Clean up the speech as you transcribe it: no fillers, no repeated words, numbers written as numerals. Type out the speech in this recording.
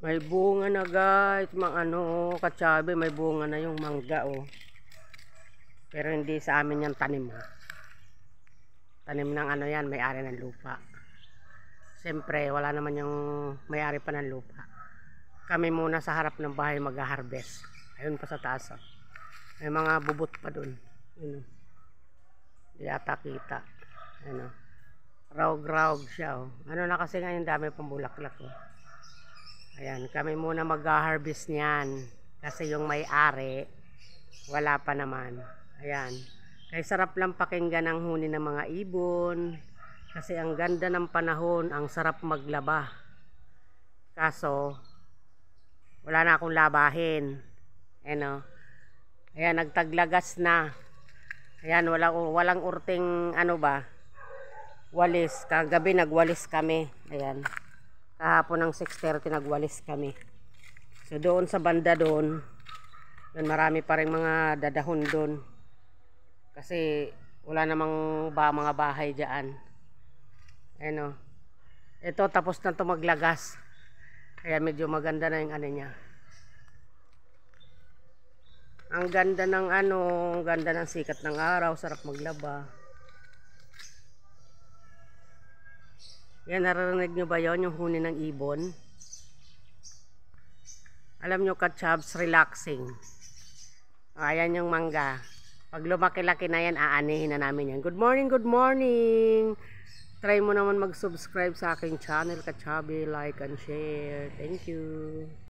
May bunga na guys, mga ano, katsabi, may bunga na yung mangga oh. Pero hindi sa amin yung tanim. Tanim ng ano yan, may-ari ng lupa. Siyempre, wala naman yung may-ari pa ng lupa. Kami muna sa harap ng bahay mag-harvest. Ayun pa sa taas oh. May mga bubot pa dun. Yun oh. Hindi yata kita. Ayun oh. Raog-raog siya oh. Ano na kasi ngayon dami pang bulaklak oh. Ayan, kami muna mag-harvest niyan. Kasi yung may-ari, wala pa naman. Ayan. Kaya sarap lang pakinggan ang huni ng mga ibon. Kasi ang ganda ng panahon, ang sarap maglaba. Kaso, wala na akong labahin. Ayan o. Ayan, nagtaglagas na. Ayan, walang urting ano ba, walis. Kagabi nagwalis kami. Ayan. Kahapon ng 6:30 nagwalis kami. So doon sa banda doon, yun, marami pa rin mga dadahon doon. Kasi wala namang mga bahay dyan. Ayan o. Ito tapos na ito maglagas. Kaya medyo maganda na yung ano niya. Ang ganda ng ano, ang ganda ng sikat ng araw, sarap maglaba. Yan, naririnig nyo ba yon, yung huni ng ibon? Alam nyo ka-chubs, relaxing. Ayan yung mangga. Pag lumaki-laki na yan, aanihin na namin yan. Good morning, good morning! Try mo naman mag-subscribe sa aking channel, ka-chubby, like and share. Thank you!